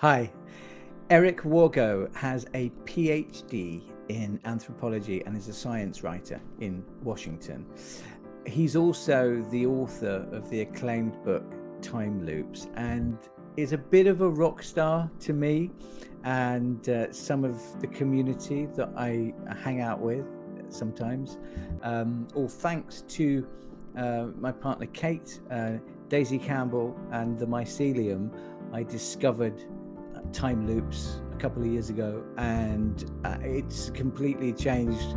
Hi. Eric Wargo has a PhD in anthropology and is a science writer in Washington. He's also the author of the acclaimed book Time Loops and is a bit of a rock star to me and some of the community that I hang out with sometimes. All thanks to my partner Kate, Daisy Campbell, and the Mycelium. I discovered Time Loops a couple of years ago, and it's completely changed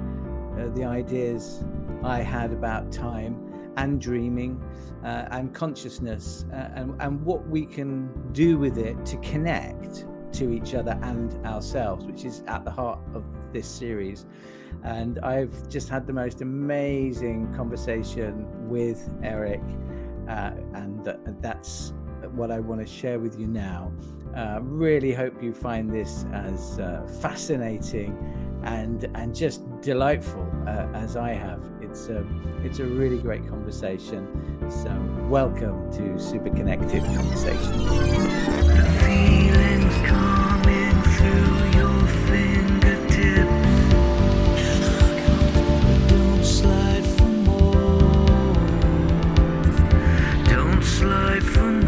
the ideas I had about time and dreaming and consciousness and what we can do with it to connect to each other and ourselves, which is at the heart of this series. And I've just had the most amazing conversation with Eric, and that's what I want to share with you now. Really hope you find this as fascinating and just delightful as I have. It's a really great conversation. So welcome to Super Connected Conversations. The feelings coming through your fingertips. Don't slide for more. Don't slide for more.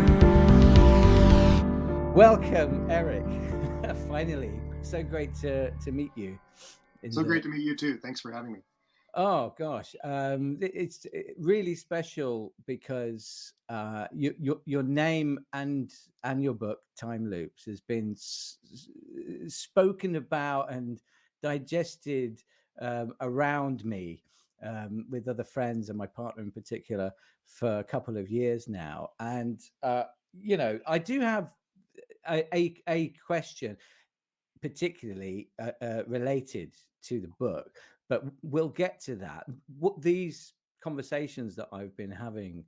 Welcome, Eric. Finally, so great to meet you. Great to meet you too. Thanks for having me. Oh gosh, it's really special because your name and your book Time Loops has been spoken about and digested around me with other friends and my partner in particular for a couple of years now. And I do have a question particularly related to the book, but we'll get to that. What these conversations that I've been having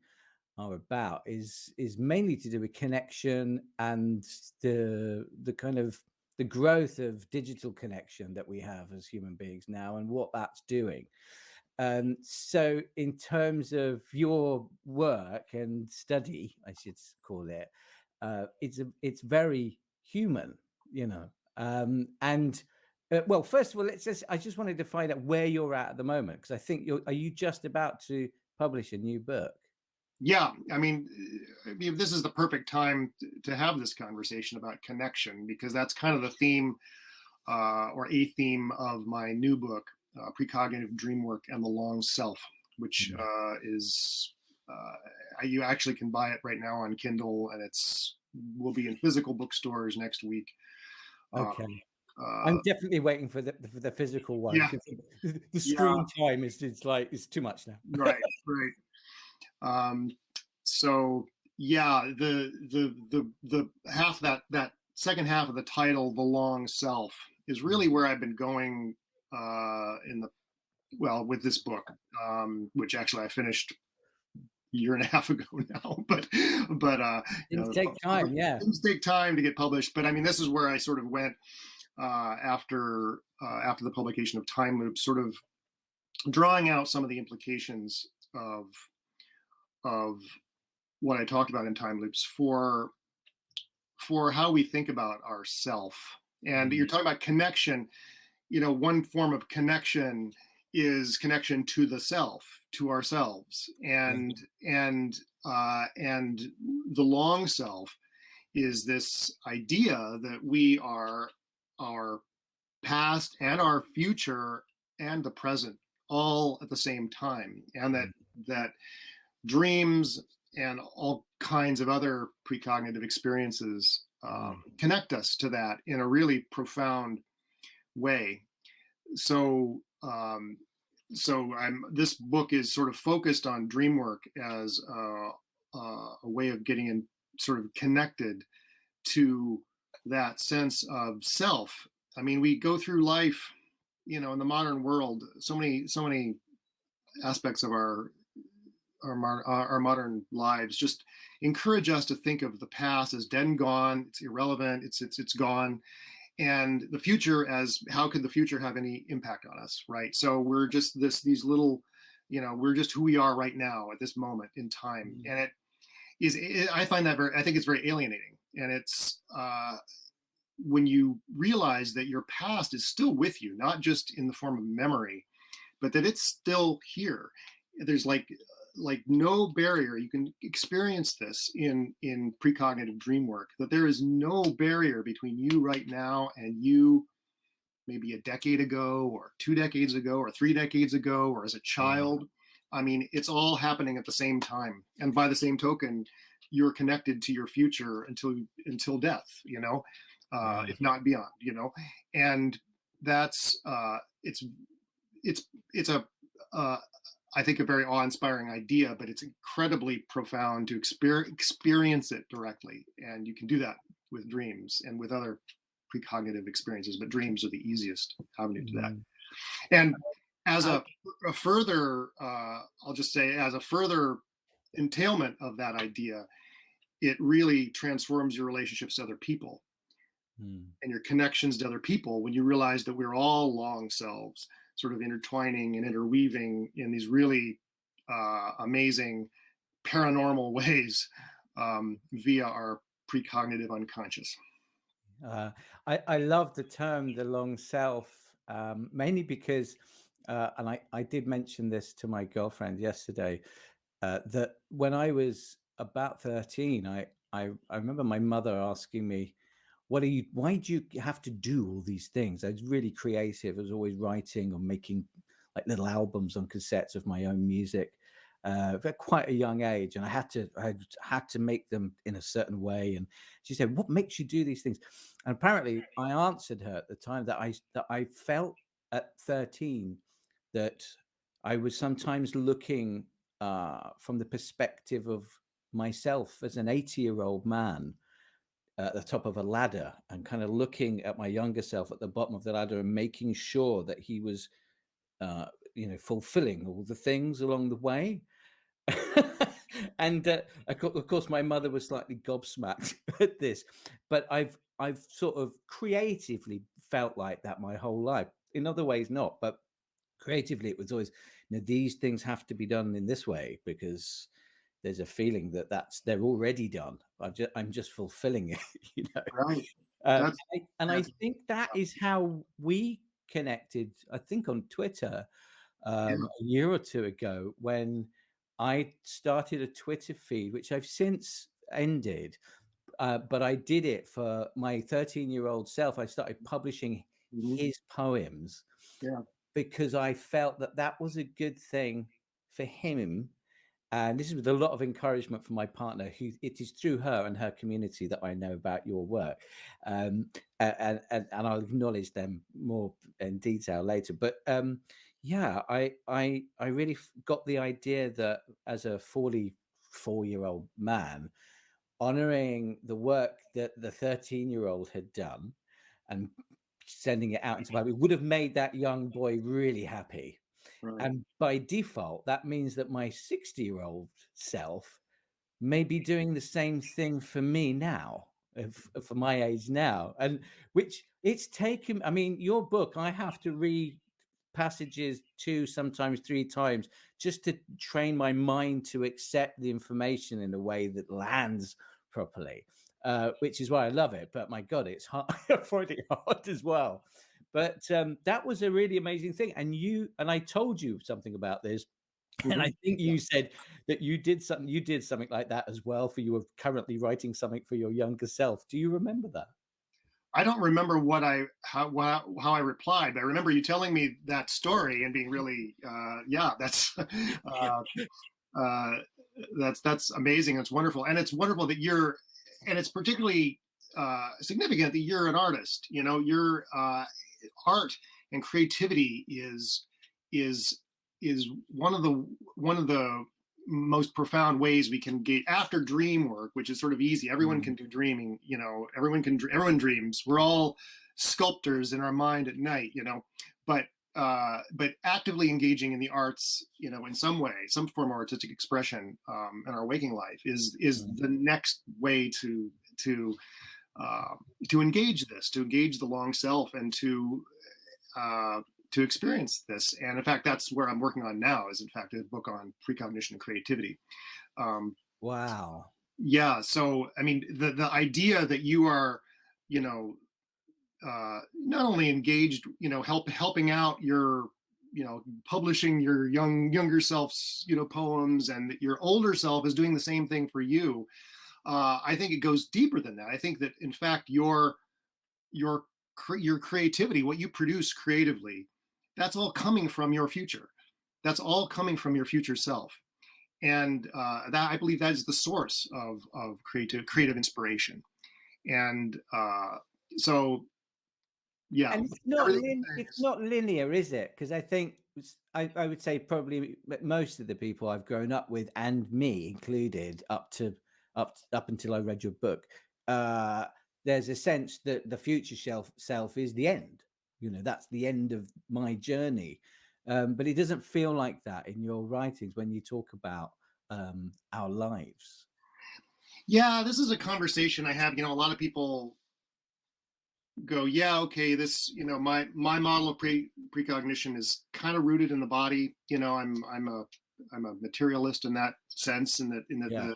are about is mainly to do with connection and the kind of the growth of digital connection that we have as human beings now and what that's doing. So in terms of your work and study, I should call it, it's very human, and well, first of all, I just wanted to find out where you're at the moment, because I think are you just about to publish a new book? Yeah, I mean, this is the perfect time to have this conversation about connection, because that's kind of the theme or a theme of my new book, Precognitive Dream Work and the Long Self, which is you actually can buy it right now on Kindle, and will be in physical bookstores next week. Okay. I'm definitely waiting for the physical one. Yeah. The screen time is it's too much now. Right. So yeah, the half that second half of the title, The Long Self, is really where I've been going with this book, which actually I finished a year and a half ago now. But things take time. Yeah, things take time to get published. But I mean, this is where I sort of went after the publication of Time Loops, sort of drawing out some of the implications of what I talked about in Time Loops for how we think about ourself. And you're talking about connection. One form of connection is connection to the self, to ourselves, and the long self is this idea that we are our past and our future and the present all at the same time, and that dreams and all kinds of other precognitive experiences connect us to that in a really profound way. So this book is sort of focused on dream work as a way of getting in, sort of connected to that sense of self. I mean, we go through life, in the modern world, so many aspects of our modern lives just encourage us to think of the past as dead and gone. It's irrelevant. It's gone. And the future as, how could the future have any impact on us, right? So we're just these little, we're just who we are right now at this moment in time. And I think it's very alienating. And when you realize that your past is still with you, not just in the form of memory, but that it's still here. There's like no barrier. You can experience this in precognitive dream work, that there is no barrier between you right now and you maybe a decade ago or 2 decades ago or 3 decades ago or as a child. I mean, it's all happening at the same time, and by the same token, you're connected to your future until death, you know, if not beyond, you know. And that's it's a I think a very awe-inspiring idea, but it's incredibly profound to experience it directly. And you can do that with dreams and with other precognitive experiences, but dreams are the easiest avenue to that. And as a further, I'll just say, as a further entailment of that idea, it really transforms your relationships to other people and your connections to other people when you realize that we're all long selves, sort of intertwining and interweaving in these really amazing paranormal ways via our precognitive unconscious. I love the term the long self, mainly because, and I did mention this to my girlfriend yesterday, that when I was about 13, I remember my mother asking me, why do you have to do all these things? I was really creative. I was always writing or making like little albums on cassettes of my own music at quite a young age, and I had to make them in a certain way. And she said, "What makes you do these things?" And apparently, I answered her at the time that I felt at 13 that I was sometimes looking from the perspective of myself as an 80-year-old man at the top of a ladder, and kind of looking at my younger self at the bottom of the ladder and making sure that he was, fulfilling all the things along the way. And of course, my mother was slightly gobsmacked at this, but I've sort of creatively felt like that my whole life. In other ways, not, but creatively, it was always, these things have to be done in this way because there's a feeling that they're already done. I'm just fulfilling it, you know. Right. I think that is how we connected. I think on Twitter a year or two ago, when I started a Twitter feed, which I've since ended, but I did it for my 13-year-old self. I started publishing his poems because I felt that was a good thing for him. And this is with a lot of encouragement from my partner, who it is through her and her community that I know about your work. And I'll acknowledge them more in detail later. But I really got the idea that as a 44-year-old man, honoring the work that the 13-year-old had done and sending it out into the public would have made that young boy really happy. Right. And by default, that means that my 60-year-old self may be doing the same thing for me now, for my age now. And which it's taken, I mean, your book, I have to read passages 2, sometimes 3 times just to train my mind to accept the information in a way that lands properly, which is why I love it. But my God, it's hard. I find it hard as well. But that was a really amazing thing. And I told you something about this. And I think you said that you did something like that as well, for you were currently writing something for your younger self. Do you remember that? I don't remember how I replied, but I remember you telling me that story and being really, that's that's amazing. It's wonderful, and it's wonderful that and it's particularly significant that you're an artist. You know, your art and creativity is one of the most profound ways we can get after dream work, which is sort of easy. Everyone can do dreaming, you know, everyone dreams. We're all sculptors in our mind at night, you know, but actively engaging in the arts, you know, in some way, some form of artistic expression in our waking life is the next way to engage the long self and to experience this. And in fact, that's where I'm working on now, is in fact a book on precognition and creativity. Wow. Yeah. So, I mean, the idea that you are, you know, not only engaged, helping out your, publishing your younger self's, poems, and that your older self is doing the same thing for you. I think it goes deeper than that. I think that, in fact, your your creativity, what you produce creatively, that's all coming from your future. That's all coming from your future self, and that, I believe, that is the source of creative inspiration. And so, yeah, And it's not everything it's not linear, is it? Because I think I would say probably most of the people I've grown up with, and me included, up until I read your book, uh, there's a sense that the future self is the end. That's the end of my journey. But it doesn't feel like that in your writings when you talk about our lives. Yeah, this is a conversation I have. A lot of people go, yeah, okay, this, my model of precognition is kind of rooted in the body. I'm a materialist in that sense, and that Yeah.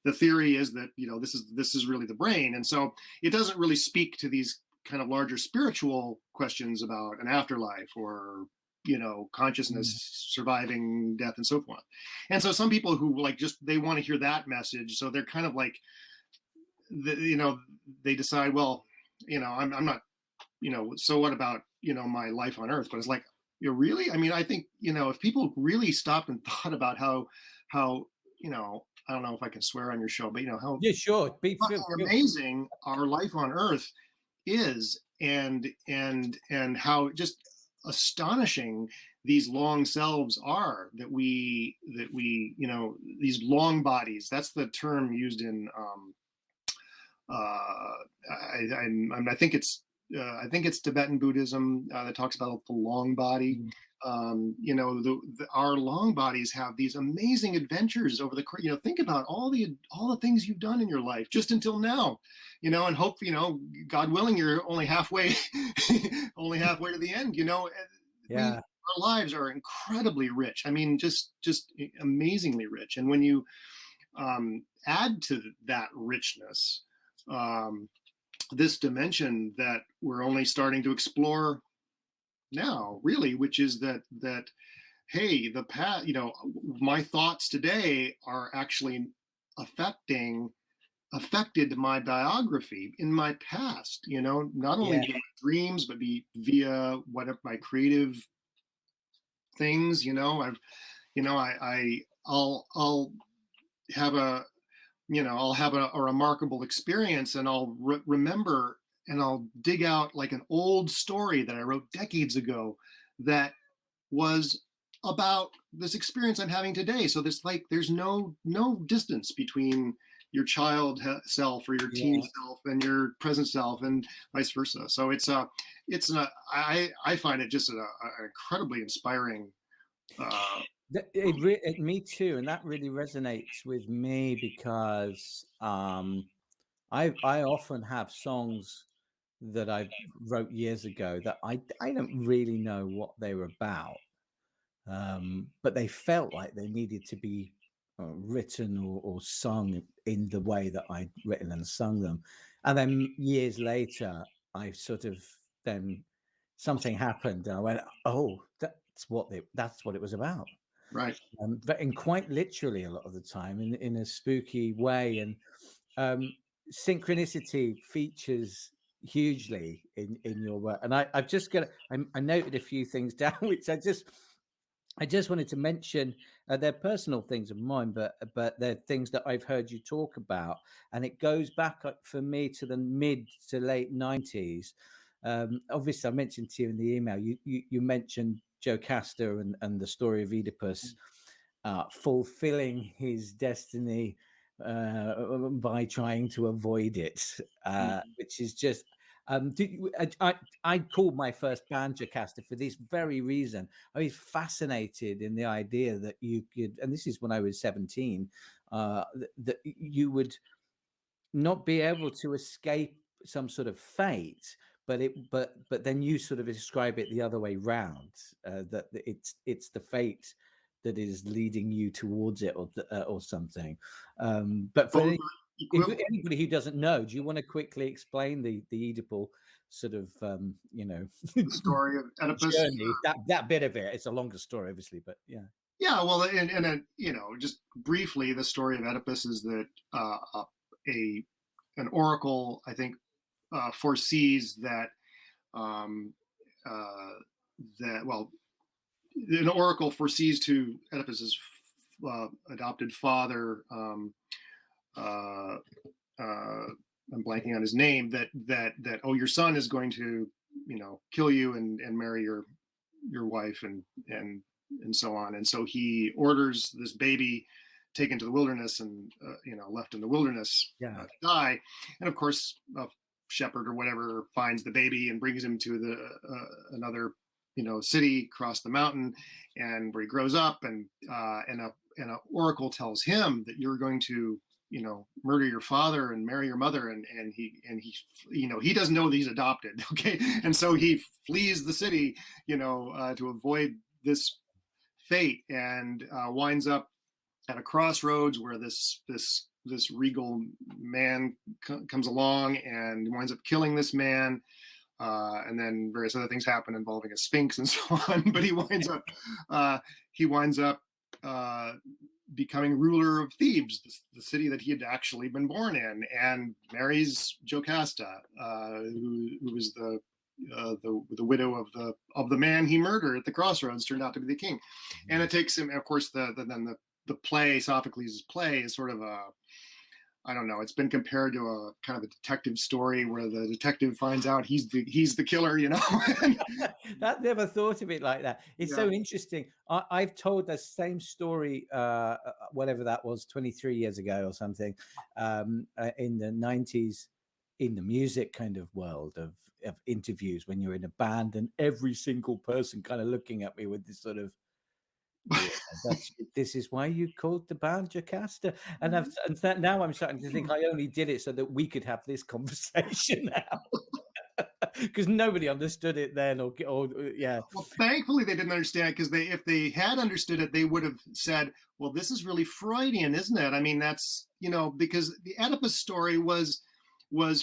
the theory is that, this is really the brain, and so it doesn't really speak to these kind of larger spiritual questions about an afterlife, or consciousness surviving death, and so forth. And so some people who, like, just, they want to hear that message, so they're kind of like, they decide, well, I'm not, so what about, my life on earth? But it's like, really? I mean, I think, if people really stopped and thought about how, I don't know if I can swear on your show, but how Yeah, sure. fucking amazing our life on earth is, and how just astonishing these long selves are, that we these long bodies. That's the term used in I think it's Tibetan Buddhism that talks about the long body. Our long bodies have these amazing adventures over the, think about all the things you've done in your life just until now, and hope, God willing, you're only halfway only halfway to the end. Yeah. Our lives are incredibly rich. I mean, just amazingly rich. And when you add to that richness this dimension that we're only starting to explore now, really, which is that hey, the past, my thoughts today are actually affected my biography in my past, not only via dreams, but via whatever my creative things. I'll have a remarkable experience, and I'll remember, and I'll dig out like an old story that I wrote decades ago that was about this experience I'm having today. So there's no distance between your child self or your teen self and your present self, and vice versa. So I find it just an incredibly inspiring. Me too, and that really resonates with me because I often have songs that I wrote years ago that I don't really know what they were about, but they felt like they needed to be written or sung in the way that I'd written and sung them. And then years later, I sort of then something happened, and I went, "Oh, that's what it was about." Right. But in quite literally a lot of the time, in a spooky way. And synchronicity features hugely in your work. And I've just got I noted a few things down, which I just wanted to mention. They're personal things of mine, but they're things that I've heard you talk about, and it goes back for me to the mid to late 90s. Obviously, I mentioned to you in the email. You mentioned Jocasta and the story of Oedipus fulfilling his destiny by trying to avoid it, which is just. I called my first band Jocasta for this very reason. I was fascinated in the idea that you could, and this is when I was 17, that you would not be able to escape some sort of fate, but then you sort of describe it the other way round, that it's the fate that is leading you towards it, or something. But for equivalent. Anybody who doesn't know, do you want to quickly explain the Oedipal sort of The story of Oedipus. journey? That bit of it. It's a longer story, obviously, but yeah. Yeah, well, and just briefly, the story of Oedipus is that an oracle, I think, foresees that um, an oracle foresees to Oedipus's adopted father. Uh, I'm blanking on his name. That your son is going to kill you and marry your wife and so on. And so he orders this baby taken to the wilderness and left in the wilderness to die. And of course, a shepherd or whatever finds the baby and brings him to the another city across the mountain, and where he grows up, and an oracle tells him that you're going to murder your father and marry your mother, and he doesn't know that he's adopted. Okay, and so he flees the city to avoid this fate, and winds up at a crossroads where this regal man comes along and winds up killing this man, and then various other things happen involving a sphinx and so on. But he winds up becoming ruler of Thebes, the city that he had actually been born in, and marries Jocasta, who was the widow of the man he murdered at the crossroads, turned out to be the king. And it takes him, of course, the play, Sophocles' play, is sort of I don't know, it's been compared to a kind of a detective story where the detective finds out he's the killer, That never thought of it like that. It's so interesting. I've told the same story, whatever that was, 23 years ago or something, in the 90s, in the music kind of world of interviews when you're in a band, and every single person kind of looking at me with this sort of, this is why you called the band Jocasta. And now I'm starting to think I only did it so that we could have this conversation now. Because nobody understood it then, or yeah. Well, thankfully they didn't understand, because if they had understood it, they would have said, well, this is really Freudian, isn't it? I mean, that's because the Oedipus story was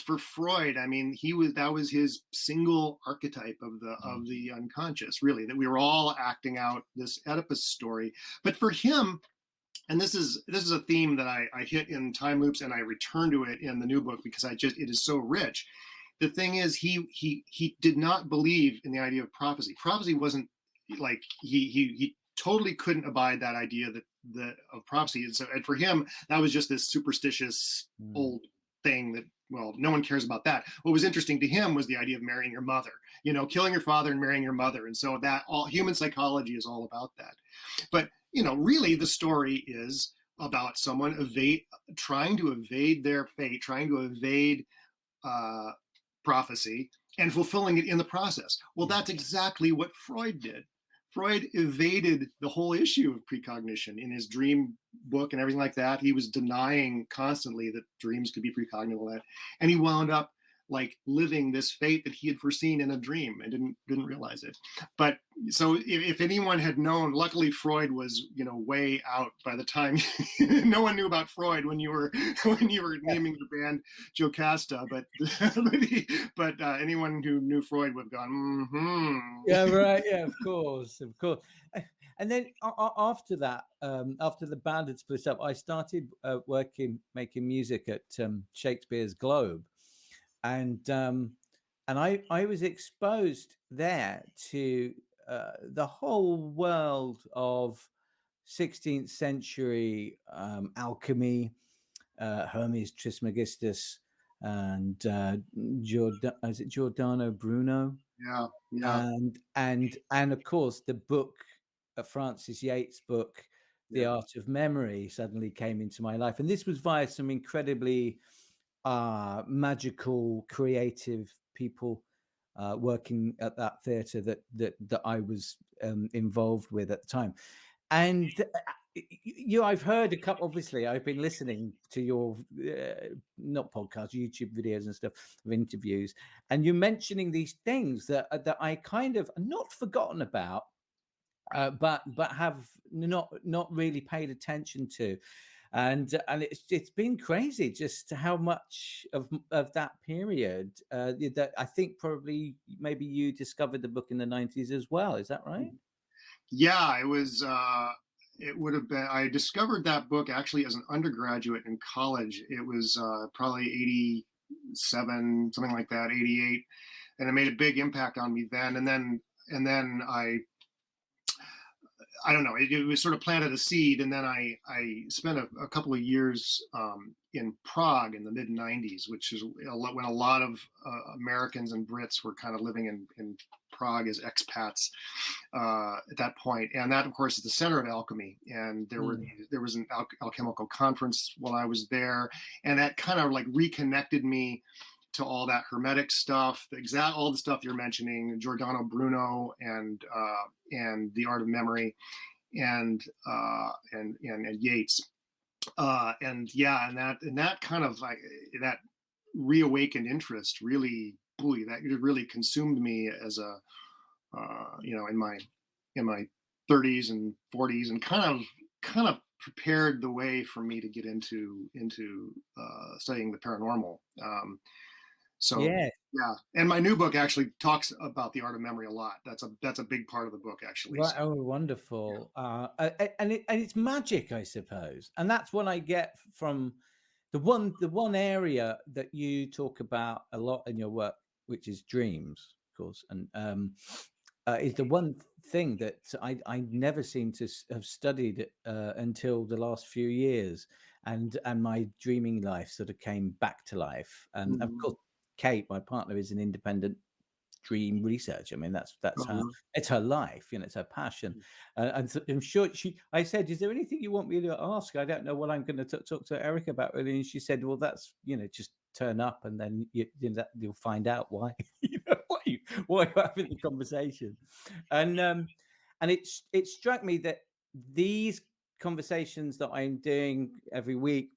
for Freud. I mean, that was his single archetype of the unconscious, really, that we were all acting out this Oedipus story. But for him, and this is a theme that I hit in Time Loops, and I return to it in the new book because it is so rich. The thing is, he did not believe in the idea of prophecy. Prophecy wasn't like he totally couldn't abide that idea of prophecy. And so, and for him, that was just this superstitious old thing that, well, no one cares about that. What was interesting to him was the idea of marrying your mother, killing your father and marrying your mother. And so that all human psychology is all about that. But, really the story is about someone trying to evade their fate, trying to evade prophecy, and fulfilling it in the process. Well, that's exactly what Freud did. Freud evaded the whole issue of precognition in his dream book and everything like that. He was denying constantly that dreams could be precognizable, and he wound up like living this fate that he had foreseen in a dream and didn't realize it. But so if anyone had known, luckily Freud was way out by the time. No one knew about Freud when you were naming the band Jocasta, but anyone who knew Freud would have gone, yeah, right, yeah, of course. And then after that, after the band had split up, I started making music at Shakespeare's Globe. And I was exposed there to the whole world of 16th century alchemy, Hermes Trismegistus, and Giordano Bruno. Yeah. And of course the book, Francis Yates' book, The Art of Memory, suddenly came into my life, and this was via some incredibly magical, creative people working at that theatre that I was involved with at the time. And I've heard a couple. Obviously, I've been listening to your not podcasts, YouTube videos and stuff of interviews, and you're mentioning these things that I kind of not forgotten about, but have not really paid attention to. and it's been crazy just how much of that period that I think probably maybe you discovered the book in the 90s as well. Is that right? Yeah, it was. It would have been. I discovered that book actually as an undergraduate in college. It was probably 87, something like that, 88, and it made a big impact on me then. And then I don't know. It was sort of planted a seed, and then I spent a couple of years in Prague in the mid '90s, which is when a lot of Americans and Brits were kind of living in Prague as expats at that point. And that, of course, is the center of alchemy. And there was an alchemical conference while I was there, and that kind of like reconnected me to all that hermetic stuff, all the stuff you're mentioning, Giordano Bruno and the Art of Memory, and Yeats, and that kind of like that reawakened interest really, boy, that really consumed me as a in my 30s and 40s, and kind of prepared the way for me to get into studying the paranormal. So Yeah. yeah, and my new book actually talks about the art of memory a lot. That's a big part of the book, actually. Right. So, Oh, wonderful. And it's magic, I suppose. And that's what I get from the one area that you talk about a lot in your work, which is dreams, of course. And is the one thing that I never seem to have studied until the last few years, and my dreaming life sort of came back to life. And of course, Kate, my partner, is an independent dream researcher. I mean, that's her. It's her life. It's her passion. And so I'm sure I said, "Is there anything you want me to ask? I don't know what I'm going to talk to Eric about." Really, and she said, "Well, that's just turn up, and then you'll find out why why you're having the conversation." And it struck me that these conversations that I'm doing every week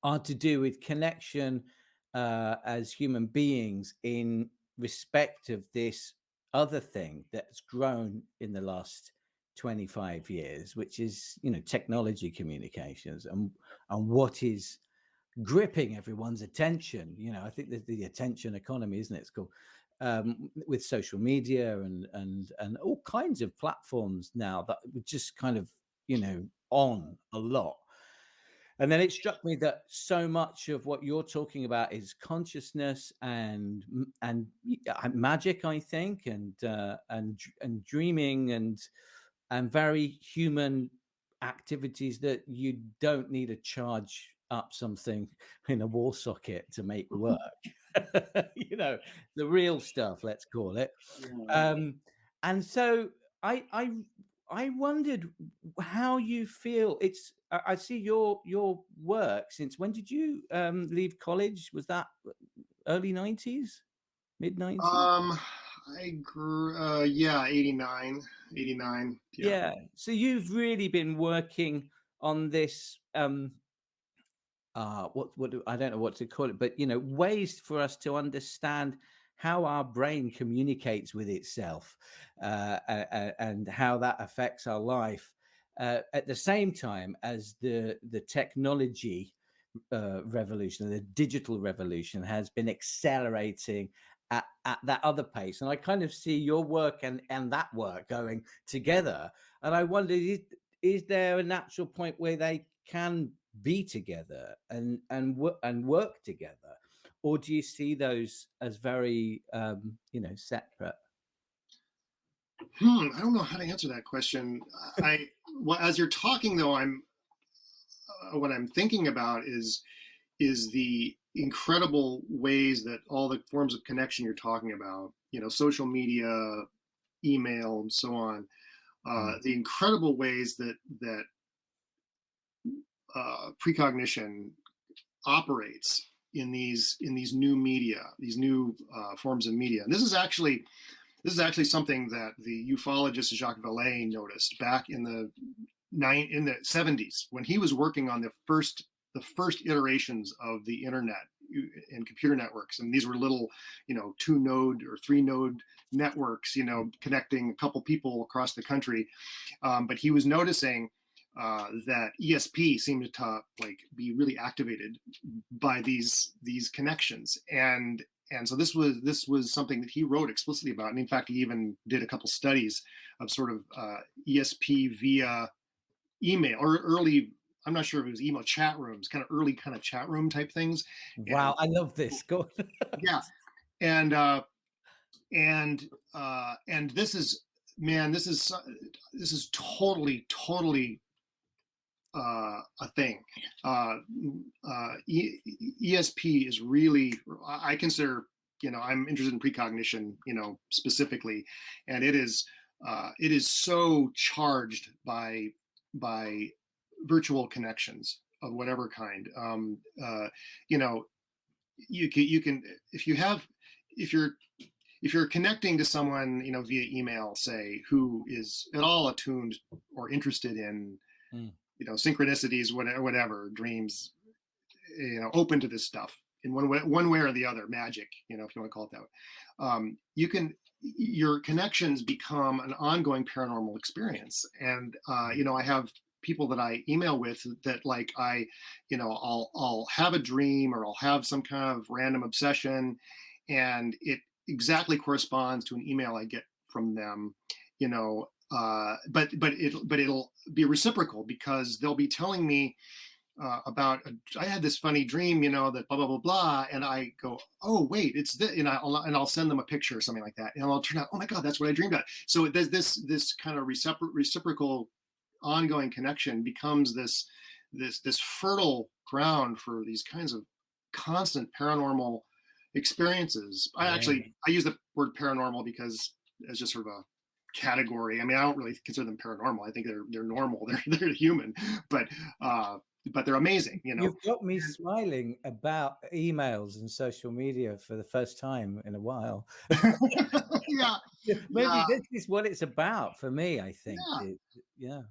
are to do with connection as human beings in respect of this other thing that's grown in the last 25 years, which is technology communications, and what is gripping everyone's attention. I think there's the attention economy, isn't it? It's called, with social media and all kinds of platforms now that we're just kind of on a lot. And then it struck me that so much of what you're talking about is consciousness and magic, I think, and dreaming and very human activities that you don't need to charge up something in a wall socket to make work. The real stuff, let's call it. And so I wondered how you feel. I see your work. Since when did you leave college? Was that early 90s, mid 90s? I grew, yeah, 89. Yeah. So you've really been working on this. What I don't know what to call it, but ways for us to understand how our brain communicates with itself, and how that affects our life, at the same time as the technology revolution, the digital revolution, has been accelerating at that other pace. And I kind of see your work and that work going together. And I wonder, is there a natural point where they can be together and work together, or do you see those as very separate? I don't know how to answer that question. Well, as you're talking though, what I'm thinking about is the incredible ways that all the forms of connection you're talking about, social media, email, and so on, the incredible ways that precognition operates in these new media, these new forms of media. And this is actually something that the ufologist Jacques Vallée noticed back in the 70s, when he was working on the first iterations of the internet and computer networks. And these were little, 2-node or 3-node networks, connecting a couple people across the country. But he was noticing that ESP seemed to like be really activated by these connections, and so this was something that he wrote explicitly about, and in fact, he even did a couple studies of sort of ESP via email or early. I'm not sure if it was email chat rooms, kind of early kind of chat room type things. Wow, I love this. Go on. Yeah, and this is, man, this is totally a thing. ESP is really, I consider, I'm interested in precognition, specifically, and it is so charged by virtual connections of whatever kind. You can if you're connecting to someone, via email, say, who is at all attuned or interested in synchronicities, whatever, dreams, open to this stuff in one way or the other, magic, if you want to call it that way. Your connections become an ongoing paranormal experience. And I have people that I email with that, like, I'll have a dream, or I'll have some kind of random obsession, and it exactly corresponds to an email I get from them, but it'll be reciprocal, because they'll be telling me about I had this funny dream, that blah blah blah blah, and I go, oh wait, it's this, and I'll send them a picture or something like that, and I'll turn out, oh my god, that's what I dreamed about. So there's this kind of reciprocal ongoing connection becomes this fertile ground for these kinds of constant paranormal experiences. I use the word paranormal because it's just sort of a category. I mean, I don't really consider them paranormal. I think they're normal. They're human, but they're amazing. You've got me smiling about emails and social media for the first time in a while. Yeah, maybe this is what it's about for me, I think. Yeah,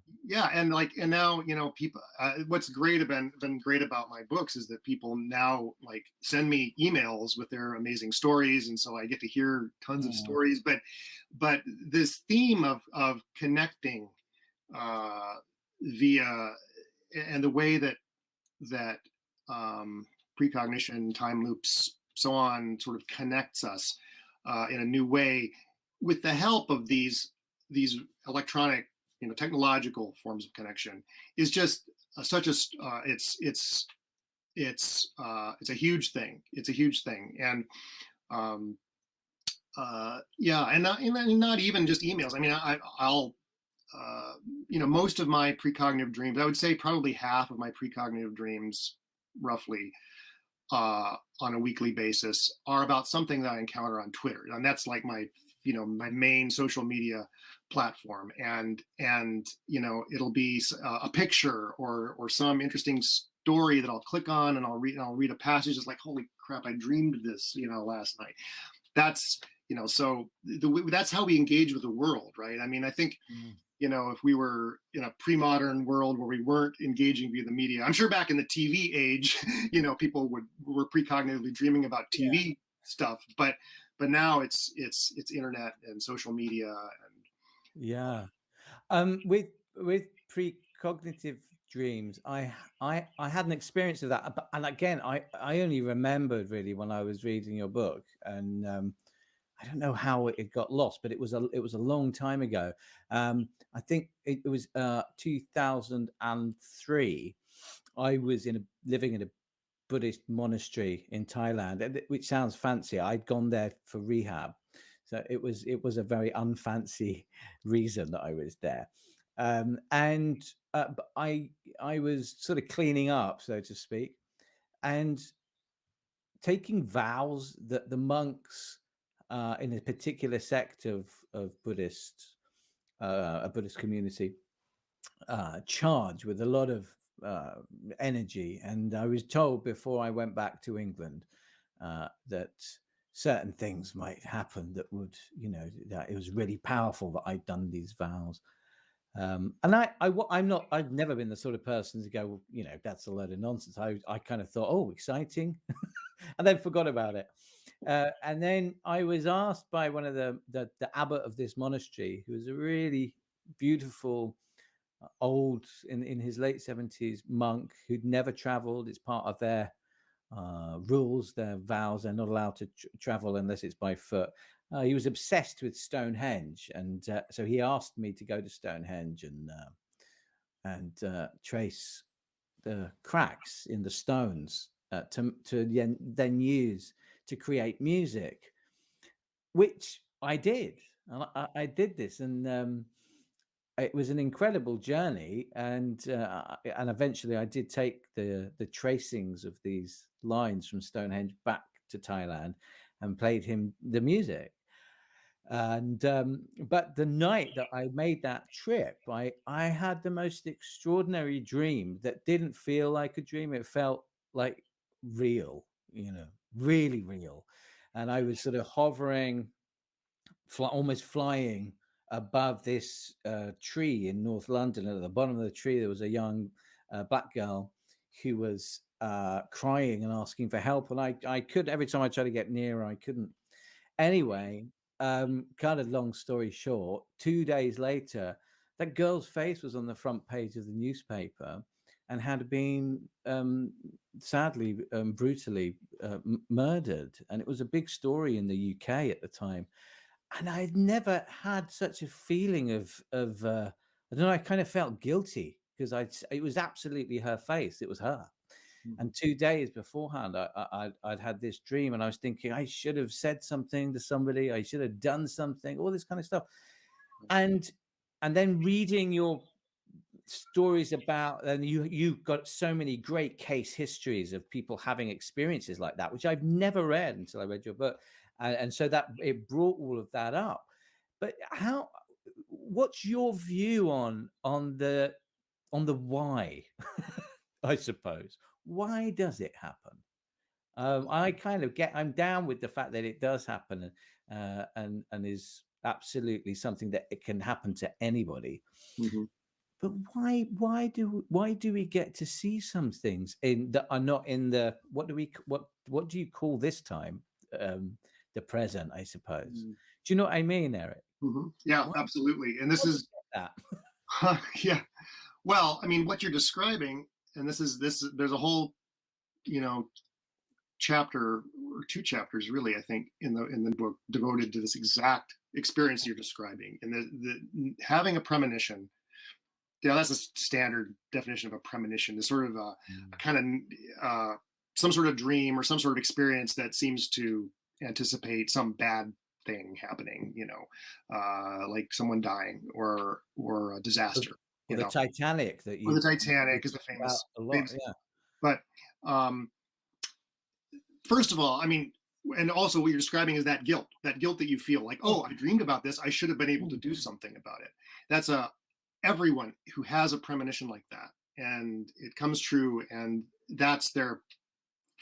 and now people. What's been great about my books is that people now like send me emails with their amazing stories, and so I get to hear tons of stories. But this theme of connecting via, and the way that precognition, time loops, so on, sort of connects us in a new way, with the help of these electronic, technological forms of connection, is just such a it's a huge thing. It's a huge thing, and and not even just emails. I mean, I'll most of my precognitive dreams, I would say probably half of my precognitive dreams, roughly, on a weekly basis, are about something that I encounter on Twitter, and that's like my my main social media platform. And it'll be a picture or some interesting story that I'll click on, and I'll read a passage. It's like, holy crap, I dreamed this last night. That's so that's how we engage with the world, right? I mean, I think if we were in a pre-modern world where we weren't engaging via the media, I'm sure back in the TV age, people were precognitively dreaming about TV stuff, but now it's internet and social media. And with precognitive dreams, I had an experience of that, and again, I only remembered really when I was reading your book, and I don't know how it got lost, but it was a long time ago. I think it was 2003. I was living in a Buddhist monastery in Thailand, which sounds fancy. I'd gone there for rehab, so it was a very unfancy reason that I was there. But I was sort of cleaning up, so to speak, and taking vows that the monks in a particular sect of Buddhists, a Buddhist community, charge with a lot of energy. And I was told before I went back to England that certain things might happen that would, that it was really powerful that I'd done these vows. And I've never been the sort of person to go, that's a load of nonsense. I kind of thought, oh, exciting, and then forgot about it. And then I was asked by one of the abbot of this monastery, who was a really beautiful old in his late 70s monk who'd never traveled. It's part of their rules, their vows. They're not allowed to travel unless it's by foot. He was obsessed with Stonehenge, and so he asked me to go to Stonehenge and trace the cracks in the stones to then use to create music, which I did. And I did this, and it was an incredible journey. And eventually, I did take the tracings of these lines from Stonehenge back to Thailand and played him the music. And but the night that I made that trip, I had the most extraordinary dream that didn't feel like a dream. It felt like real, really real. And I was sort of hovering, almost flying above this tree in North London. And at the bottom of the tree, there was a young black girl who was crying and asking for help. And I could, every time I tried to get near her, I couldn't. Anyway, kind of long story short, 2 days later, that girl's face was on the front page of the newspaper and had been sadly, brutally murdered. And it was a big story in the UK at the time. And I'd never had such a feeling of I don't know, I kind of felt guilty because it was absolutely her face. It was her. And 2 days beforehand, I'd had this dream, and I was thinking I should have said something to somebody. I should have done something, all this kind of stuff. And then reading your stories about, and you've got so many great case histories of people having experiences like that, which I've never read until I read your book. And so that it brought all of that up. But what's your view on the why? I suppose. Why does it happen? I kind of I'm down with the fact that it does happen, and is absolutely something that it can happen to anybody. Mm-hmm. But why do we get to see some things that are not in the what do you call this time, the present, I suppose? Mm-hmm. Do you know what I mean, Eric? Mm-hmm. Yeah, absolutely. And this is that. yeah. Well, I mean, what you're describing, and there's a whole, chapter or 2 chapters really, I think, in the book devoted to this exact experience you're describing. And the having a premonition, that's a standard definition of a premonition. Is sort of a kind of some sort of dream or some sort of experience that seems to anticipate some bad thing happening, like someone dying or a disaster. Or the Titanic that you. Or the Titanic is the famous. A lot, yeah. But first of all, I mean, and also what you're describing is that guilt that you feel like, oh, I dreamed about this. I should have been able to do something about it. That's everyone who has a premonition like that, and it comes true, and that's their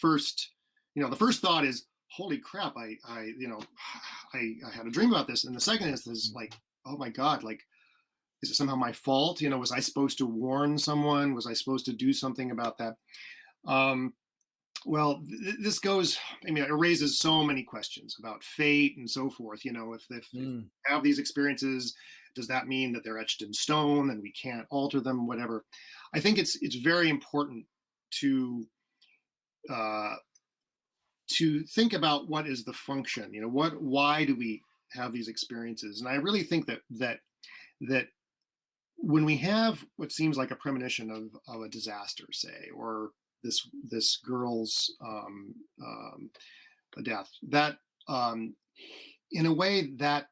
first, the first thought is, holy crap, I had a dream about this. And the second is like, oh my God, like, is it somehow my fault? Was I supposed to warn someone? Was I supposed to do something about that? Well, this goes, I mean, it raises so many questions about fate and so forth. If we have these experiences, does that mean that they're etched in stone and we can't alter them, whatever? I think it's very important to think about what is the function, why do we have these experiences? And I really think that when we have what seems like a premonition of a disaster, say, or this girl's death, that in a way that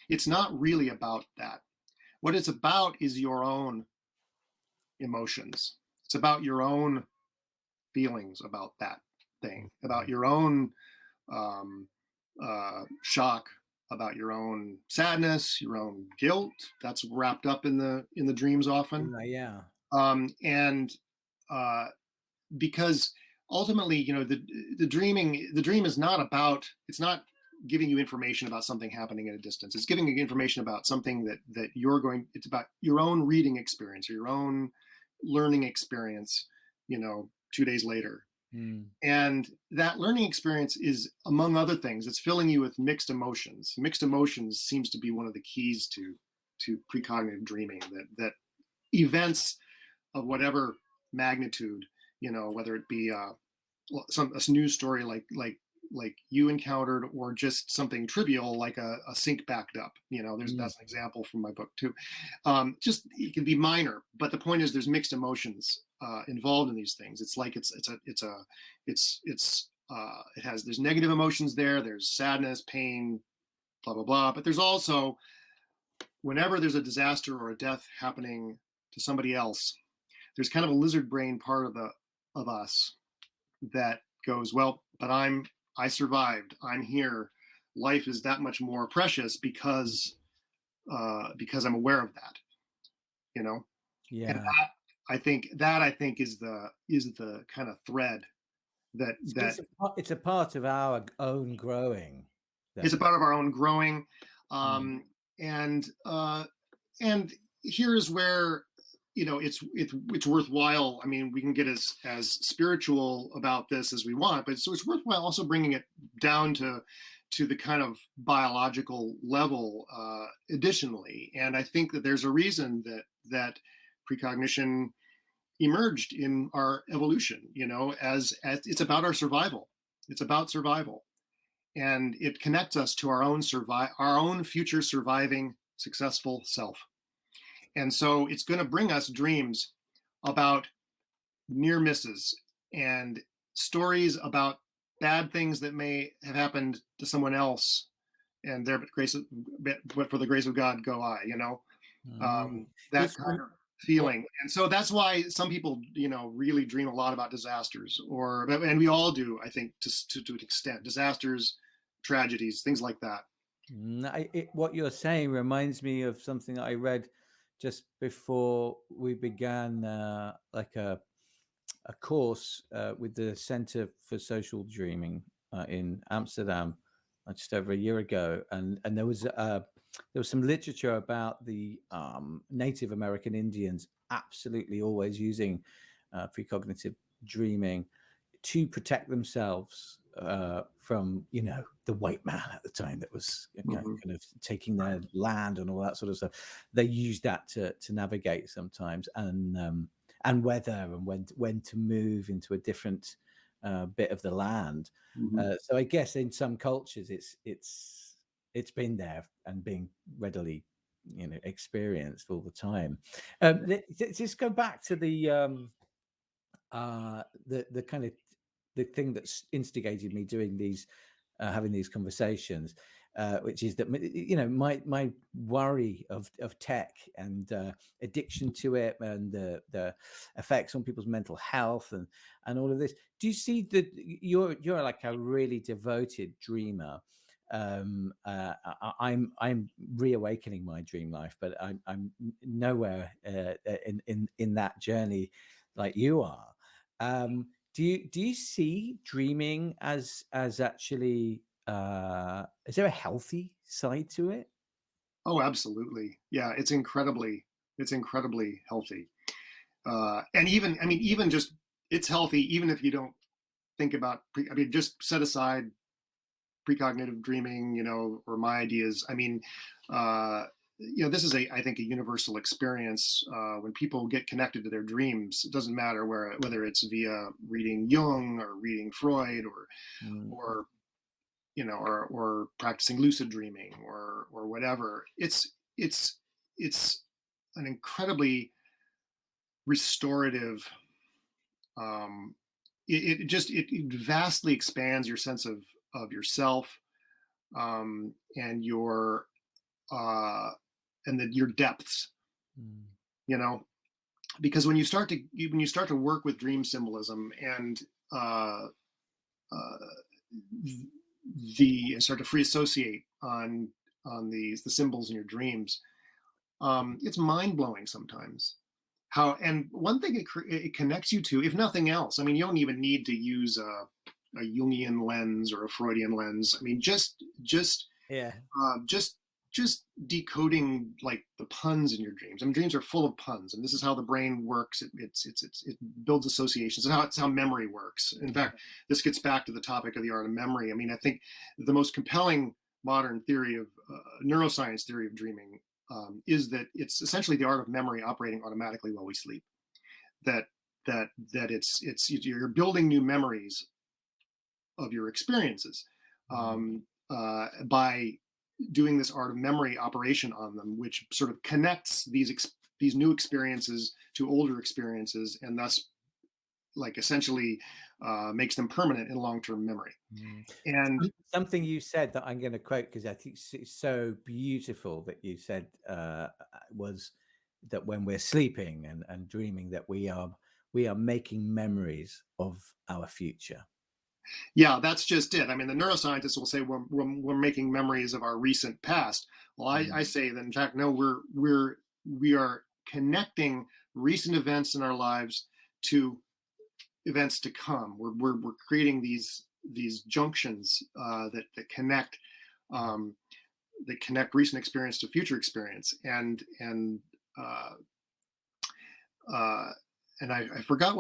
it's not really about that. What it's about is your own emotions. It's about your own feelings about that thing, about your own shock, about your own sadness, your own guilt. That's wrapped up in the dreams often. Yeah. And because ultimately, the dream is not about, it's not giving you information about something happening at a distance. It's giving you information about something that it's about your own reading experience or your own learning experience, 2 days later. And that learning experience is, among other things, it's filling you with mixed emotions. Mixed emotions seems to be one of the keys to to precognitive dreaming, that events of whatever magnitude, whether it be a news story like you encountered, or just something trivial like a sink backed up. That's an example from my book too. Just it can be minor, but the point is there's mixed emotions involved in these things. It's like there's negative emotions there. There's sadness, pain, blah blah blah. But there's also, whenever there's a disaster or a death happening to somebody else, there's kind of a lizard brain part of us that goes, well, but I survived. I'm here. Life is that much more precious because I'm aware of that. Yeah. And I think is the kind of thread that it's a part of our own growing. It's a part of our own growing. And here's where it's worthwhile. I mean, we can get as spiritual about this as we want, but so it's worthwhile also bringing it down to the kind of biological level additionally. And I think that there's a reason that precognition emerged in our evolution, as it's about our survival. It's about survival, and it connects us to our own future surviving successful self. And so it's going to bring us dreams about near misses and stories about bad things that may have happened to someone else, and but for the grace of God go I, that kind of feeling. And so that's why some people, really dream a lot about disasters, and we all do, I think, to an extent, disasters, tragedies, things like that. What you're saying reminds me of something that I read just before we began like a course with the Center for Social Dreaming in Amsterdam just over a year ago, and there was some literature about the Native American Indians absolutely always using precognitive dreaming to protect themselves from the white man at the time that was kind of taking their land and all that sort of stuff. They used that to navigate sometimes, and weather, and when to move into a different bit of the land. So I guess in some cultures it's been there and being readily experienced all the time. Just go back to the kind of the thing that's instigated me doing these having these conversations, which is that my worry of tech and addiction to it, and the effects on people's mental health and all of this. Do you see that you're like a really devoted dreamer? I'm reawakening my dream life, but I'm nowhere in that journey like you are. Do you see dreaming as actually is there a healthy side to it? Oh, absolutely. Yeah, it's incredibly healthy. And even just it's healthy even if you don't think about just set aside precognitive dreaming, or my ideas. This is I think a universal experience when people get connected to their dreams. It doesn't matter whether it's via reading Jung or reading Freud or practicing lucid dreaming or whatever. It's an incredibly restorative. It vastly expands your sense of yourself, and your your depths, because when you start to work with dream symbolism and start to free associate on the symbols in your dreams, it's mind-blowing sometimes how. And one thing it connects you to, if nothing else, you don't even need to use a Jungian lens or a Freudian lens. Just decoding like the puns in your dreams. Dreams are full of puns, and this is how the brain works. It builds associations. It's how memory works. In fact, this gets back to the topic of the art of memory. I think the most compelling modern theory of neuroscience theory of dreaming is that it's essentially the art of memory operating automatically while we sleep. That it's you're building new memories of your experiences by doing this art of memory operation on them, which sort of connects these new experiences to older experiences, and thus like essentially makes them permanent in long-term memory. And Something you said that I'm going to quote because I think it's so beautiful that you said was that when we're sleeping and dreaming that we are making memories of our future. yeah, that's just it. I mean, the neuroscientists will say we're making memories of our recent past. Well, I say that in fact, no, we are connecting recent events in our lives to events to come. We're creating these junctions that connect recent experience to future experience, and I forgot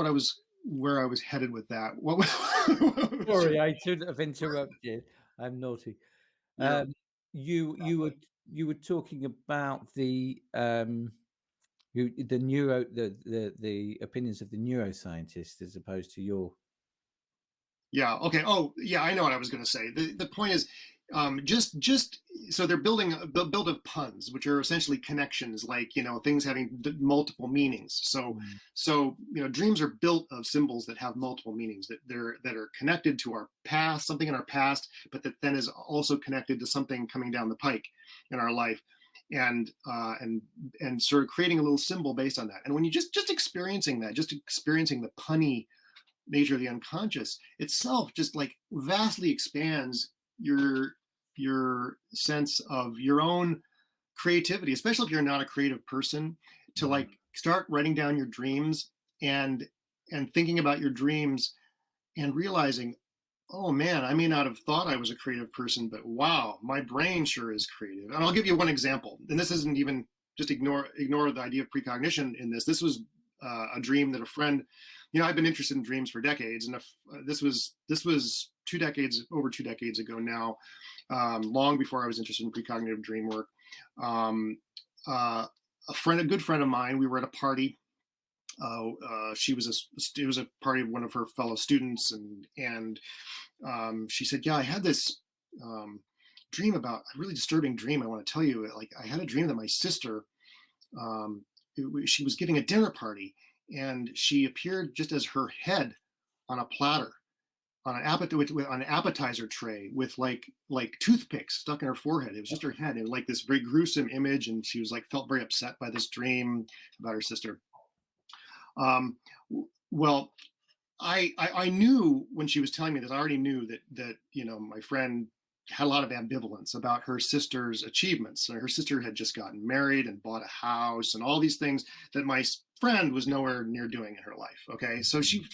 where I was headed with that. What was Sorry, I shouldn't have interrupted. I'm naughty. yeah. You were talking about the the opinions of the neuroscientists as opposed to your. Yeah. Okay. Oh, yeah. I know what I was going to say. The point is, just so they're building build of puns, which are essentially connections, like things having multiple meanings. So dreams are built of symbols that have multiple meanings that are connected to our past, something in our past, but that then is also connected to something coming down the pike in our life. And sort of creating a little symbol based on that. And when you just experiencing that, just experiencing the punny nature of the unconscious itself just like vastly expands your sense of your own creativity, especially if you're not a creative person, to like start writing down your dreams and thinking about your dreams and realizing, oh man, I may not have thought I was a creative person, but wow, my brain sure is creative. And I'll give you one example, and this isn't even just ignore the idea of precognition in this. This was a dream that a friend, I've been interested in dreams for decades, and this was over 2 decades ago now, long before I was interested in precognitive dream work. A good friend of mine, we were at a party. It was a party of one of her fellow students, and she said, "Yeah, I had this dream about a really disturbing dream. I want to tell you. Like, I had a dream that my sister." She was giving a dinner party, and she appeared just as her head on a platter, on an appetizer tray with like toothpicks stuck in her forehead. It was just her head. It was like this very gruesome image, and she was like felt very upset by this dream about her sister. Well, I knew when she was telling me this, I already knew that my friend had a lot of ambivalence about her sister's achievements. So her sister had just gotten married and bought a house and all these things that my friend was nowhere near doing in her life. Okay. So she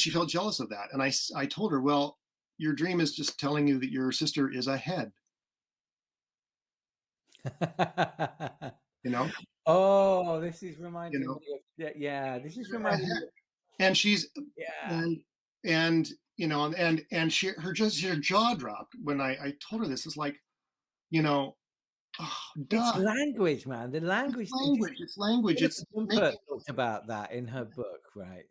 felt jealous of that. And I told her, well, your dream is just telling you that your sister is ahead, you know, Oh, this is you reminding know, me of this is reminding me of, and she's, yeah. and and her jaw dropped when I told her this. It's like, oh, It's duh. language, man. The language. It's language. It's Gunther talked about that in her book, right?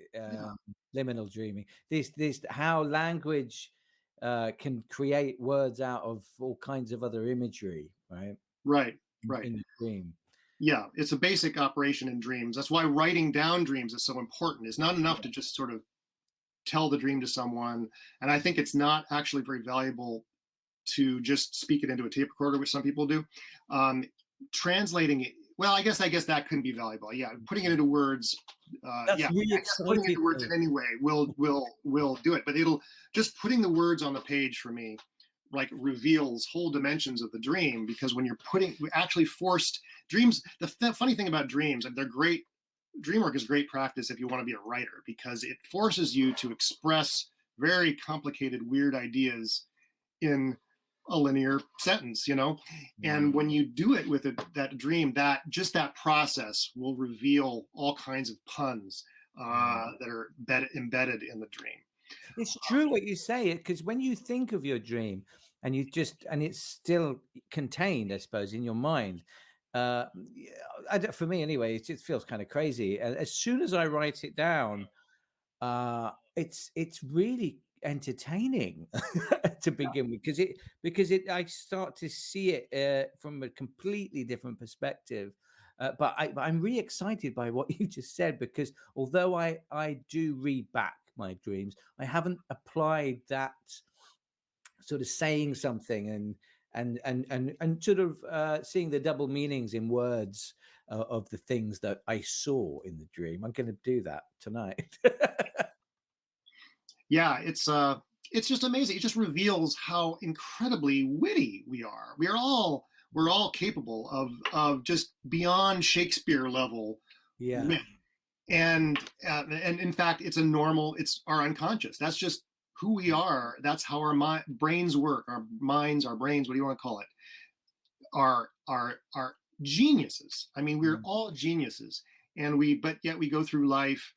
Liminal dreaming. This how language can create words out of all kinds of other imagery, right? right. In the dream. Yeah, it's a basic operation in dreams. That's why writing down dreams is so important. It's not enough to just sort of tell the dream to someone. And I think it's not actually very valuable to just speak it into a tape recorder, which some people do. Translating it, well, I guess that couldn't be valuable. Yeah, putting it into words. Really putting it into words in any way will do it. But it'll just putting the words on the page for me, like, reveals whole dimensions of the dream, because when you're actually forced dreams, the funny thing about dreams, they're great. Dream work is great practice if you want to be a writer, because it forces you to express very complicated, weird ideas in a linear sentence, and when you do it with that dream, that process will reveal all kinds of puns that are embedded in the dream. It's true what you say, because when you think of your dream and it's still contained, I suppose, in your mind, For me anyway, it just feels kind of crazy. As soon as I write it down, it's really entertaining to begin with, because I start to see it from a completely different perspective. But I'm really excited by what you just said, because although I do read back my dreams, I haven't applied that sort of saying something and sort of seeing the double meanings in words of the things that I saw in the dream. I'm going to do that tonight. Yeah, it's just amazing. It just reveals how incredibly witty we are. We're all capable of just beyond Shakespeare level Yeah. wit. And in fact, it's our unconscious. That's just who we are. That's how our brains work. Our minds, our brains, what do you want to call it? Are geniuses. I mean, we're all geniuses, but yet we go through life,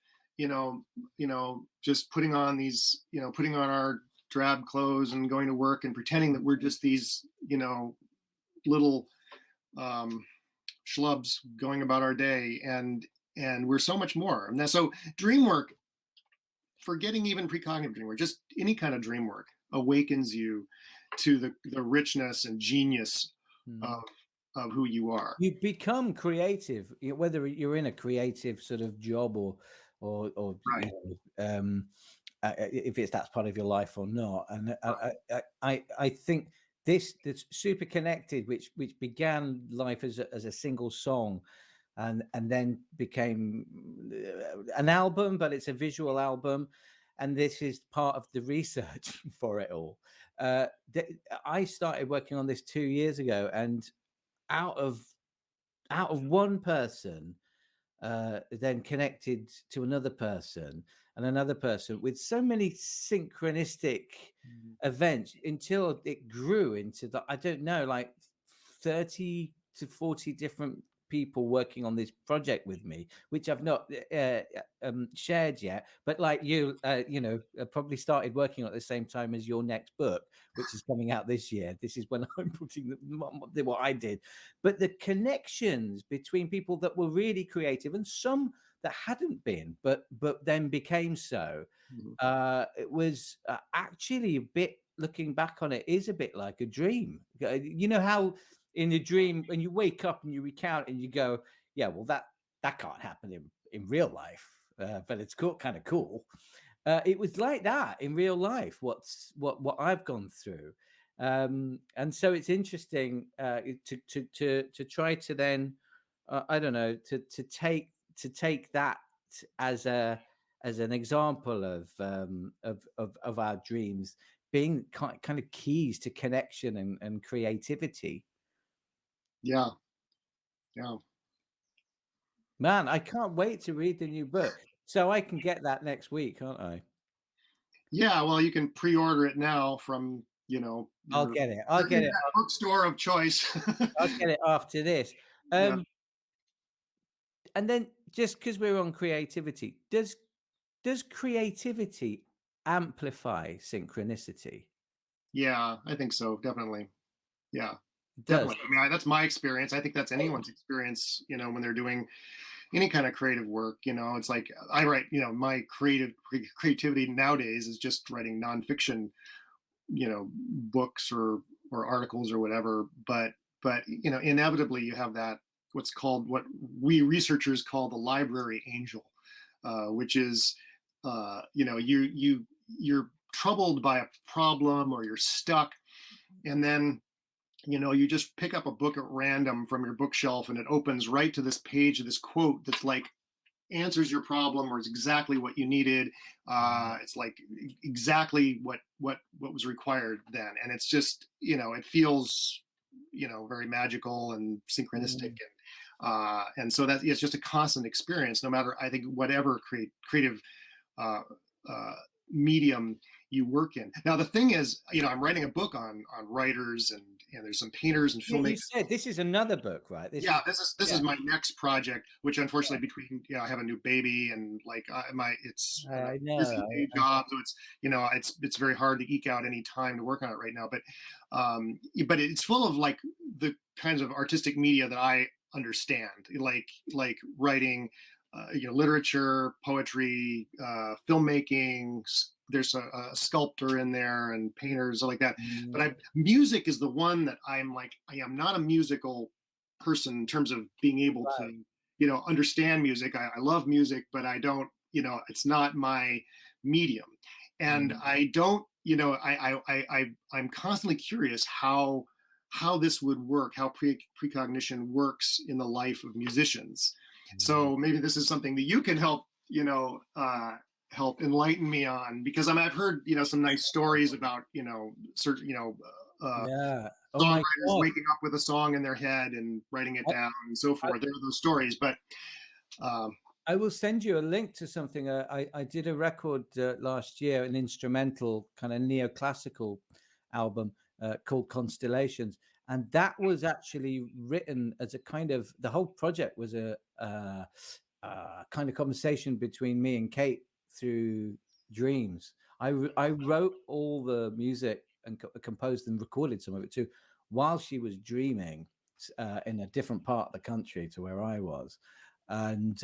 just putting on putting on our drab clothes and going to work and pretending that we're just these, little schlubs going about our day, and we're so much more. And so dream work, forgetting even precognitive dream work, just any kind of dream work awakens you to the richness and genius of who you are. You become creative, whether you're in a creative sort of job or Right. if that's part of your life or not. And I think this Super Connected, which began life as a single song, and then became an album, but it's a visual album, and this is part of the research for it all. I started working on this 2 years ago, and out of one person then connected to another person and another person, with so many synchronistic events, until it grew into I don't know, like 30 to 40 different people working on this project with me, which I've not shared yet. But like you, probably started working at the same time as your next book, which is coming out this year. This is when I'm putting what I did. But the connections between people that were really creative and some that hadn't been, but then became so, it was actually a bit, looking back on it, is a bit like a dream. You know how in a dream, when you wake up and you recount and you go, yeah, well, that can't happen in real life, but it's kind of cool. It was like that in real life, what I've gone through. And so it's interesting to try to then, I don't know, to take that as an example of our dreams being kind of keys to connection and creativity. Yeah. Man, I can't wait to read the new book, so I can get that next week, can't I? Yeah, well, you can pre-order it now from, I'll get it. I'll get it. Bookstore of choice. I'll get it after this. Yeah. And then, just because we're on creativity, does creativity amplify synchronicity? Yeah, I think so. Definitely. Yeah, It does. definitely. I mean, that's my experience. I think that's anyone's experience, when they're doing any kind of creative work. It's like I write, my creativity nowadays is just writing nonfiction, books or articles or whatever. But inevitably you have that, what we researchers call the library angel, which is, you're troubled by a problem, or you're stuck, and then you just pick up a book at random from your bookshelf, and it opens right to this page of this quote that's like answers your problem, or it's exactly what you needed. It's like exactly what was required then, and it's just, it feels, very magical and synchronistic. And so that it's just a constant experience, no matter, I think, whatever creative medium you work in. Now the thing is, I'm writing a book on writers, and there's some painters and filmmakers. You said this is another book, right? This is my next project, which unfortunately, between I have a new baby and like it's I know. busy day job, so it's very hard to eke out any time to work on it right now. But it's full of like the kinds of artistic media that understand, like writing, literature, poetry, filmmaking. There's a sculptor in there and painters like that. But music is the one that I'm like, I am not a musical person in terms of being able Right. to, understand music. I love music, but I don't, it's not my medium. And Mm. I don't, I'm constantly curious how this would work, how precognition works in the life of musicians. Mm. So maybe this is something that you can help, help enlighten me on, because I've heard, some nice stories about, certain, Yeah. Oh my songwriters God. waking up with a song in their head and writing it I, down and so I, forth. There are those stories, but um, I will send you a link to something. I did a record last year, an instrumental kind of neoclassical album called Constellations, and that was actually written as a kind of, the whole project was a kind of conversation between me and Kate through dreams. I wrote all the music and composed and recorded some of it too while she was dreaming in a different part of the country to where I was, and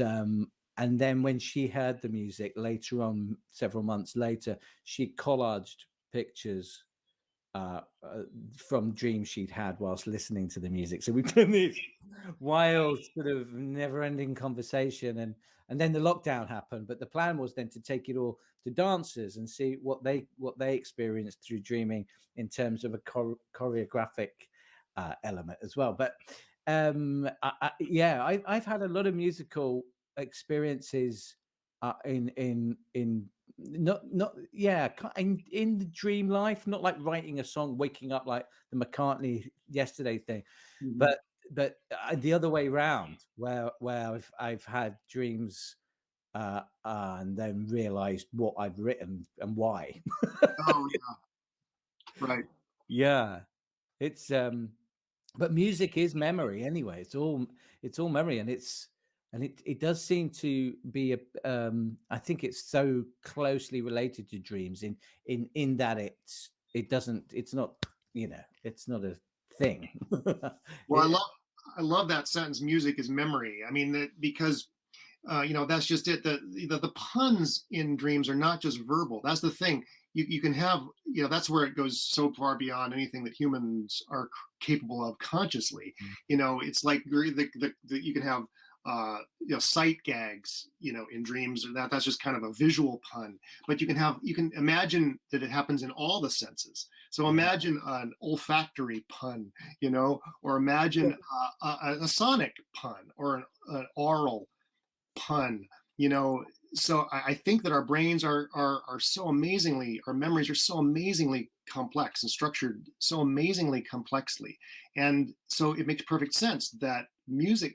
then when she heard the music later on, several months later, she collaged pictures uh, from dreams she'd had whilst listening to the music. So we've done this wild sort of never-ending conversation, and then the lockdown happened. But the plan was then to take it all to dancers and see what they experienced through dreaming in terms of a choreographic element as well. But I've had a lot of musical experiences in not yeah in the dream life, not like writing a song, waking up like the McCartney Yesterday thing, mhm. but the other way around, where I've had dreams and then realized what I'd written and why. Oh yeah, right. Yeah, it's but music is memory anyway. It's all memory, and it does seem to be I think it's so closely related to dreams in that it's not, it's not a thing. Well, It- I love that sentence. Music is memory. I mean, because that's just it. The puns in dreams are not just verbal. That's the thing. You can have, that's where it goes so far beyond anything that humans are capable of consciously. It's like you can have sight gags, in dreams, or that's just kind of a visual pun. But you can imagine that it happens in all the senses. So yeah. imagine an olfactory pun, or imagine a sonic pun, or an oral pun, you know. So I think that our brains are so amazingly, our memories are so amazingly complex and structured so amazingly complexly, and so it makes perfect sense that music,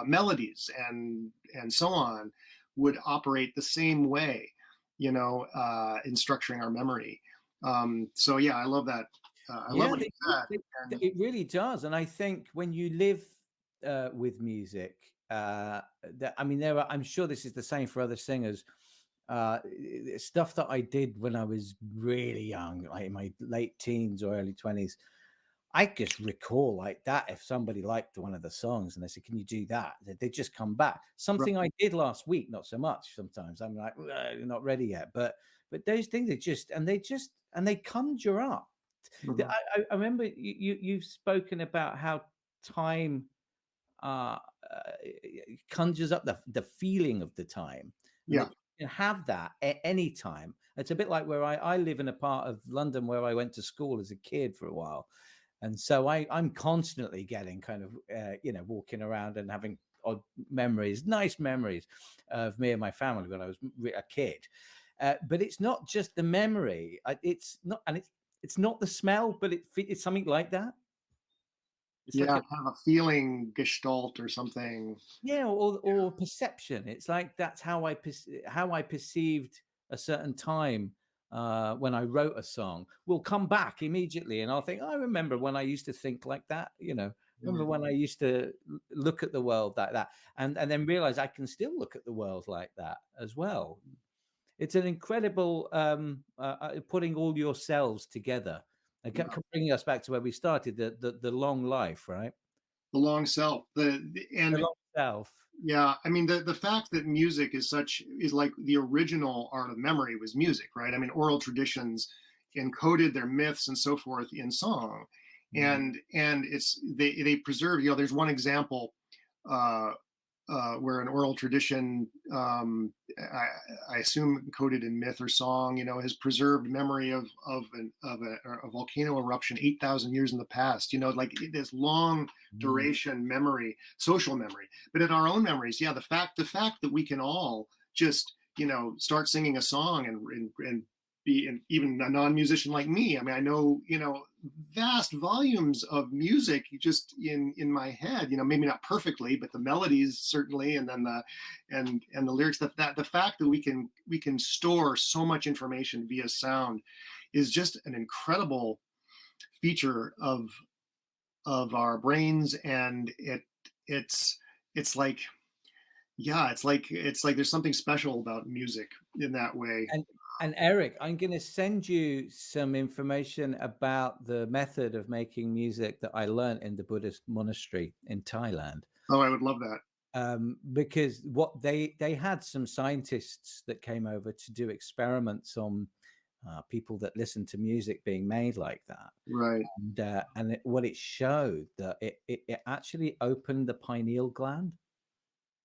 melodies and so on would operate the same way, in structuring our memory. So yeah, I love that. I love Yeah, what you said. And it really does. And I think when you live with music, that I mean, I'm sure this is the same for other singers. Stuff that I did when I was really young, like in my late teens or early 20s, I just recall like that. If somebody liked one of the songs and they said, "Can you do that?" They just come back. Something I did last week, not so much. Sometimes I'm like, "You're not ready yet," but those things, they conjure up. mhm. I remember you've spoken about how time uh, uh, conjures up the feeling of the time, and that Yeah, you can have that at any time. It's a bit like where I live in a part of London where I went to school as a kid for a while, and so I'm constantly getting kind of walking around and having odd memories, nice memories of me and my family when I was a kid. But it's not just the memory. It's not, and it's not the smell, but it's something like that. It's like yeah, a, kind of a feeling gestalt or something. yeah, or perception. It's like that's how how I perceived a certain time when I wrote a song. Will come back immediately, and I'll think, I remember when I used to think like that. Remember when I used to look at the world like that, and then realize I can still look at the world like that as well. It's an incredible putting all your selves together. And Yeah. bringing us back to where we started, the long life, right? the long self. And The long self. yeah, I mean the fact that music is like the original art of memory was music, right? I mean oral traditions encoded their myths and so forth in song, and they preserve. You know, there's one example uh, where an oral tradition, I assume encoded in myth or song, you know, has preserved memory of a volcano eruption 8,000 years in the past. You know, like this long duration memory, social memory. But in our own memories, yeah, the fact that we can all just, you know, start singing a song and be, and even a non-musician like me, I mean, I know, you know, vast volumes of music just in my head, you know, maybe not perfectly, but the melodies certainly, and then the lyrics. That the fact that we can store so much information via sound is just an incredible feature of our brains. And it's like, yeah, it's like there's something special about music in that way. And Eric, I'm going to send you some information about the method of making music that I learned in the Buddhist monastery in Thailand. Oh, I would love that. Because what they had some scientists that came over to do experiments on people that listened to music being made like that. Right. And what it showed, that it actually opened the pineal gland,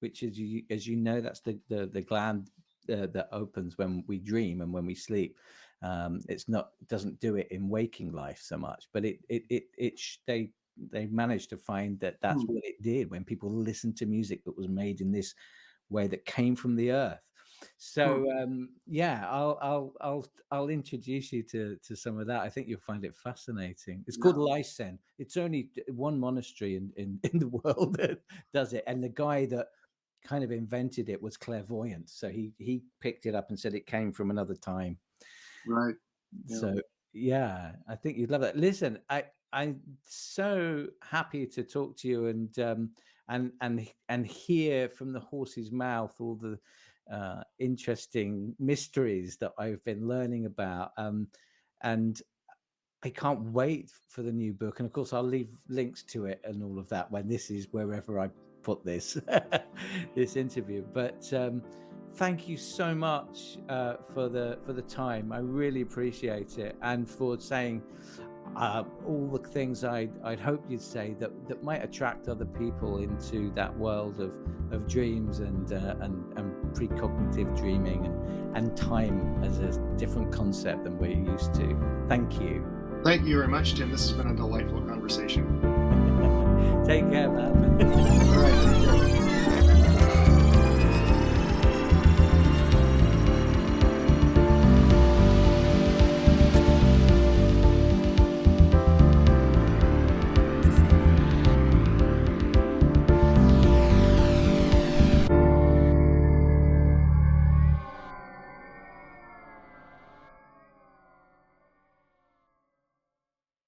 which is, as you know, that's the gland that opens when we dream and when we sleep. It doesn't do it in waking life so much, but they managed to find that that's what it did when people listened to music that was made in this way that came from the earth. So yeah, I'll introduce you to some of that. I think you'll find it fascinating. It's called Lysen. It's only one monastery in the world that does it, and the guy that kind of invented it was clairvoyant, so he picked it up and said it came from another time. Right. Yeah. So yeah, I think you'd love that. Listen, I'm so happy to talk to you and hear from the horse's mouth all the interesting mysteries that I've been learning about, and I can't wait for the new book. And of course, I'll leave links to it and all of that when this is wherever I put this this interview. But thank you so much for the time. I really appreciate it, and for saying all the things I'd hope you'd say that might attract other people into that world of dreams and precognitive dreaming and time as a different concept than we're used to. Thank you. Thank you very much, Tim. This has been a delightful conversation. Take care, man.